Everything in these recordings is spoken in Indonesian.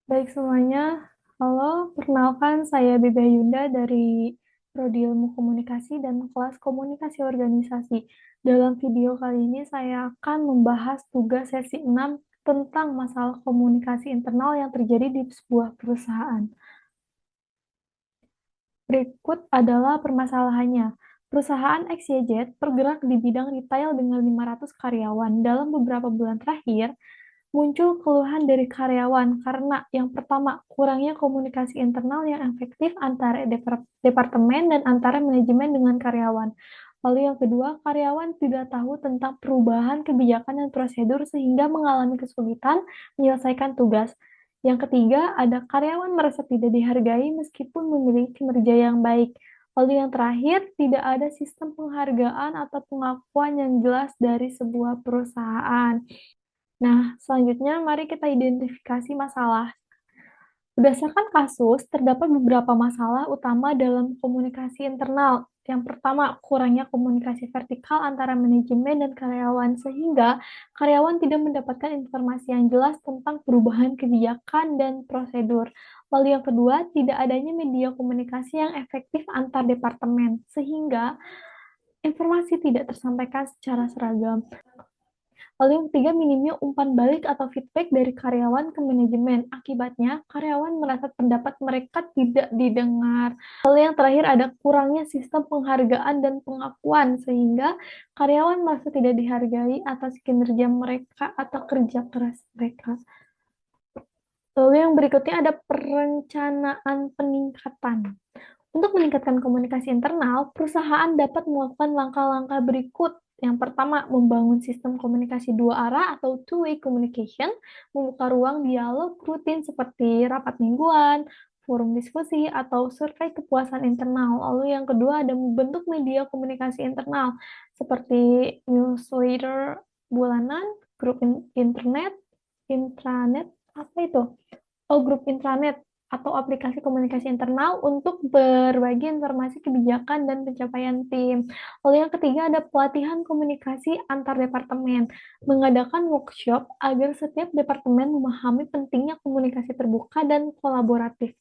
Baik semuanya, halo, perkenalkan saya Bebe Yunda dari Prodi Ilmu Komunikasi dan kelas Komunikasi Organisasi. Dalam video kali ini saya akan membahas tugas sesi 6 tentang masalah komunikasi internal yang terjadi di sebuah perusahaan. Berikut adalah permasalahannya. Perusahaan XYZ bergerak di bidang retail dengan 500 karyawan. Dalam beberapa bulan terakhir, muncul keluhan dari karyawan karena yang pertama, kurangnya komunikasi internal yang efektif antara departemen dan antara manajemen dengan karyawan. Lalu yang kedua, karyawan tidak tahu tentang perubahan kebijakan dan prosedur sehingga mengalami kesulitan menyelesaikan tugas. Yang ketiga, ada karyawan merasa tidak dihargai meskipun memiliki kinerja yang baik. Lalu yang terakhir, tidak ada sistem penghargaan atau pengakuan yang jelas dari sebuah perusahaan. Nah, selanjutnya mari kita identifikasi masalah. Berdasarkan kasus, terdapat beberapa masalah utama dalam komunikasi internal. Yang pertama, kurangnya komunikasi vertikal antara manajemen dan karyawan, sehingga karyawan tidak mendapatkan informasi yang jelas tentang perubahan kebijakan dan prosedur. Lalu yang kedua, tidak adanya media komunikasi yang efektif antar departemen, sehingga informasi tidak tersampaikan secara seragam. Lalu yang ketiga, minimnya umpan balik atau feedback dari karyawan ke manajemen. Akibatnya, karyawan merasa pendapat mereka tidak didengar. Lalu yang terakhir, ada kurangnya sistem penghargaan dan pengakuan, sehingga karyawan merasa tidak dihargai atas kinerja mereka atau kerja keras mereka. Lalu yang berikutnya ada perencanaan peningkatan. Untuk meningkatkan komunikasi internal, perusahaan dapat melakukan langkah-langkah berikut. Yang pertama, membangun sistem komunikasi dua arah atau two-way communication, membuka ruang dialog rutin seperti rapat mingguan, forum diskusi, atau survei kepuasan internal. Lalu yang kedua, ada membentuk media komunikasi internal, seperti newsletter bulanan, grup internet, intranet, apa itu? Oh, grup intranet atau aplikasi komunikasi internal untuk berbagi informasi kebijakan dan pencapaian tim. Lalu yang ketiga ada pelatihan komunikasi antar departemen, mengadakan workshop agar setiap departemen memahami pentingnya komunikasi terbuka dan kolaboratif.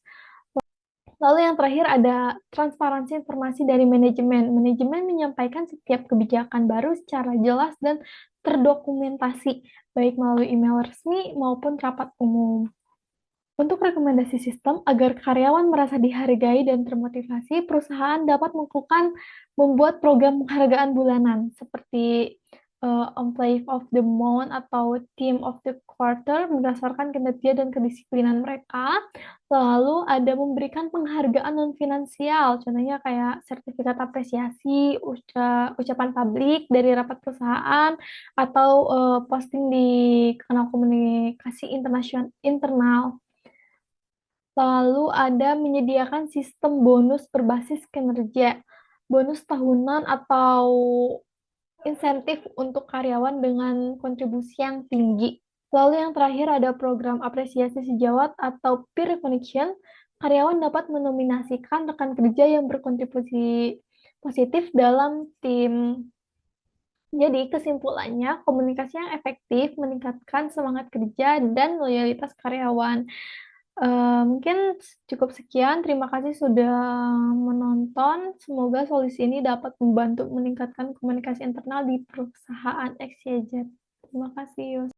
Lalu yang terakhir ada transparansi informasi dari manajemen. Manajemen menyampaikan setiap kebijakan baru secara jelas dan terdokumentasi, baik melalui email resmi maupun rapat umum. Untuk rekomendasi sistem agar karyawan merasa dihargai dan termotivasi, perusahaan dapat melakukan membuat program penghargaan bulanan seperti Employee of the Month atau Team of the Quarter berdasarkan kinerja dan kedisiplinan mereka. Lalu ada memberikan penghargaan non finansial, contohnya kayak sertifikat apresiasi, ucapan publik dari rapat perusahaan, atau posting di kanal komunikasi internal. Lalu ada menyediakan sistem bonus berbasis kinerja, bonus tahunan atau insentif untuk karyawan dengan kontribusi yang tinggi. Lalu yang terakhir ada program apresiasi sejawat atau peer recognition. Karyawan dapat menominasikan rekan kerja yang berkontribusi positif dalam tim. Jadi kesimpulannya, komunikasi yang efektif meningkatkan semangat kerja dan loyalitas karyawan. Mungkin cukup sekian. Terima kasih sudah menonton. Semoga solusi ini dapat membantu meningkatkan komunikasi internal di perusahaan XYZ. Terima kasih.